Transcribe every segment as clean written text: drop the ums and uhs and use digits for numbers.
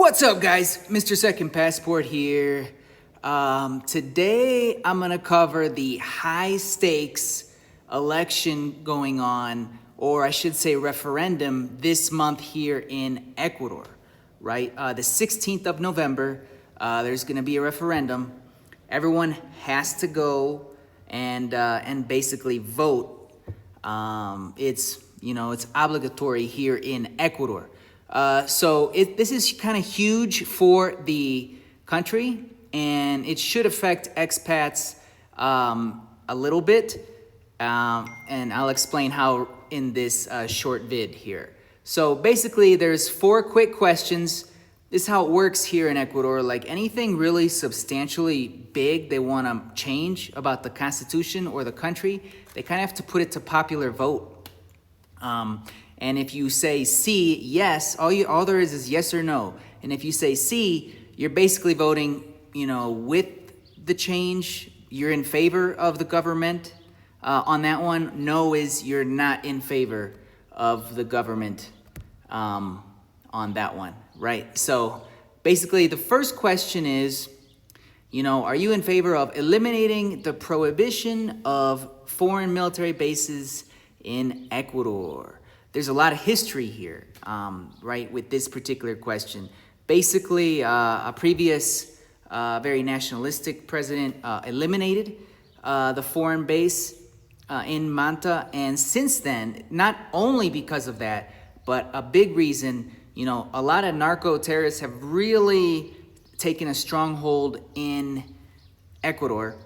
What's up, guys? Mr. Second Passport here. Today I'm gonna cover the high stakes election going on, or I should say referendum, this month here in Ecuador, right? The 16th of November, there's gonna be a referendum. Everyone has to go and basically vote. It's obligatory here in Ecuador. So this is kind of huge for the country, and it should affect expats a little bit, and I'll explain how in this short vid here. So basically, there's 4 quick questions. This is how it works here in Ecuador. Like anything really substantially big they want to change about the constitution or the country, they kind of have to put it to popular vote. And if you say C, yes, all there is yes or no. And if you say C, you're basically voting, with the change. You're in favor of the government on that one. No is you're not in favor of the government on that one, right? So basically the first question is, are you in favor of eliminating the prohibition of foreign military bases in Ecuador? There's a lot of history here, right, with this particular question. Basically, a previous very nationalistic president eliminated the foreign base in Manta. And since then, not only because of that, but a big reason, a lot of narco terrorists have really taken a stronghold in Ecuador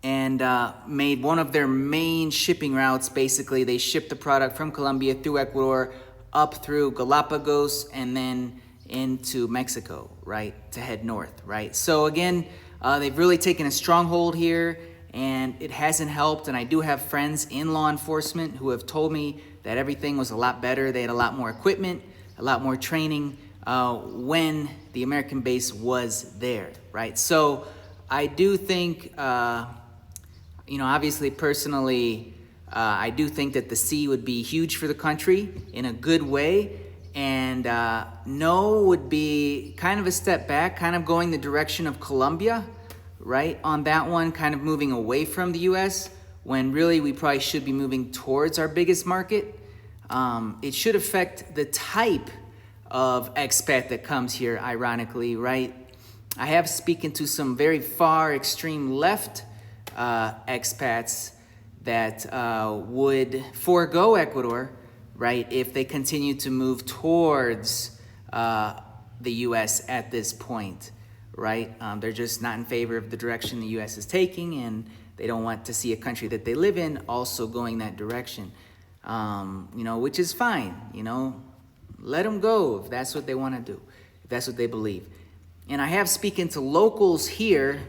and made one of their main shipping routes. Basically, they ship the product from Colombia through Ecuador, up through Galapagos, and then into Mexico, right, to head north, right? So again, they've really taken a stronghold here, and it hasn't helped. And I do have friends in law enforcement who have told me that everything was a lot better. They had a lot more equipment, a lot more training when the American base was there, right? So I do think, obviously, personally, I do think that the C would be huge for the country in a good way. And no would be kind of a step back, kind of going the direction of Colombia, right? On that one, kind of moving away from the U.S., when really we probably should be moving towards our biggest market. It should affect the type of expat that comes here, ironically, right? I have spoken to some very far extreme left expats that would forego Ecuador, right, if they continue to move towards the U.S. at this point, right? They're just not in favor of the direction the U.S. is taking, and they don't want to see a country that they live in also going that direction, which is fine, Let them go if that's what they want to do, if that's what they believe. And I have spoken to locals here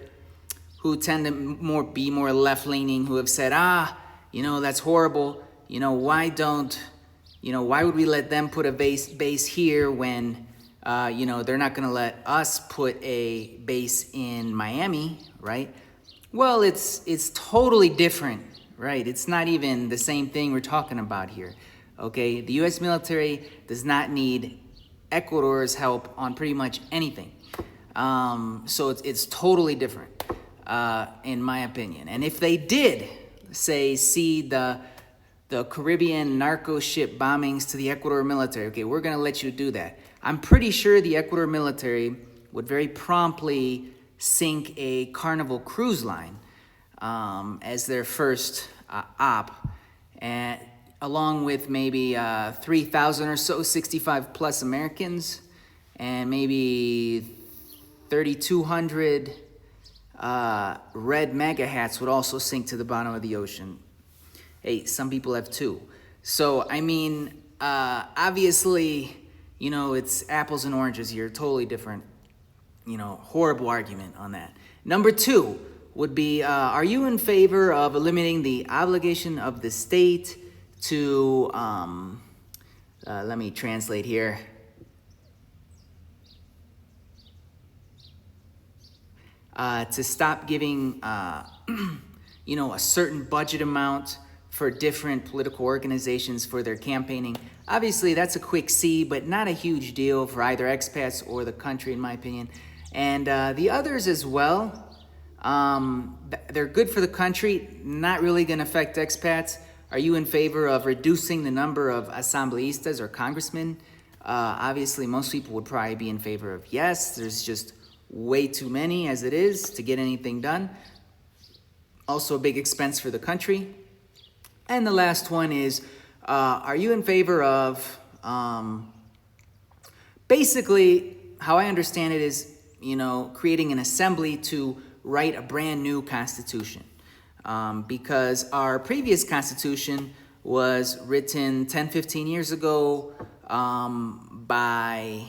who tend to be more left-leaning, who have said, that's horrible. Why would we let them put a base here when, they're not going to let us put a base in Miami, right? Well, it's totally different, right? It's not even the same thing we're talking about here, okay? The U.S. military does not need Ecuador's help on pretty much anything. So it's totally different, in my opinion. And if they did, see the Caribbean narco ship bombings to the Ecuador military, okay, we're going to let you do that. I'm pretty sure the Ecuador military would very promptly sink a Carnival cruise line as their first op, and along with maybe 3,000 or so 65 plus Americans, and maybe 3,200 red MAGA hats would also sink to the bottom of the ocean. Hey, some people have 2. So, obviously, it's apples and oranges here, totally different, horrible argument on that. Number 2 would be, are you in favor of eliminating the obligation of the state to, let me translate here. To stop giving, a certain budget amount for different political organizations for their campaigning. Obviously, that's a quick C, but not a huge deal for either expats or the country, in my opinion. And the others as well, they're good for the country, not really going to affect expats. Are you in favor of reducing the number of asambleístas or congressmen? Obviously, most people would probably be in favor of yes. There's just way too many as it is to get anything done. Also a big expense for the country. And the last one is, are you in favor of, basically, how I understand it is, creating an assembly to write a brand new constitution. Because our previous constitution was written 10, 15 years ago by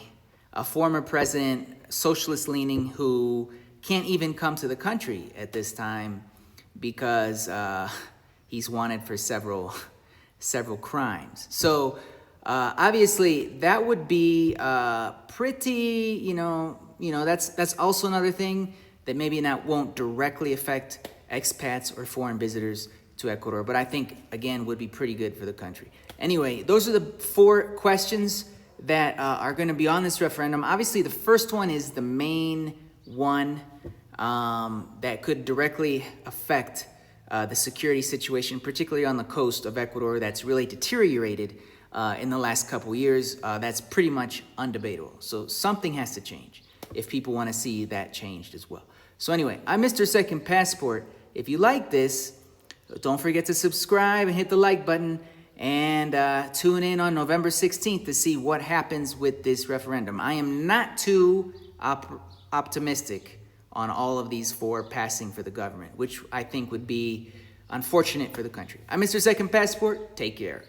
a former president, socialist leaning, who can't even come to the country at this time because he's wanted for several crimes. So obviously that would be pretty, that's also another thing that maybe won't directly affect expats or foreign visitors to Ecuador, but I think, again, would be pretty good for the country. Anyway, those are the 4 questions that are going to be on this referendum. Obviously, the first one is the main one that could directly affect the security situation, particularly on the coast of Ecuador, that's really deteriorated in the last couple years. That's pretty much undebatable. So something has to change if people want to see that changed as well. So anyway, I'm Mr. Second Passport. If you like this, don't forget to subscribe and hit the like button, and tune in on November 16th to see what happens with this referendum. I am not too optimistic on all of these 4 passing for the government, which I think would be unfortunate for the country. I'm Mr. Second Passport. Take care.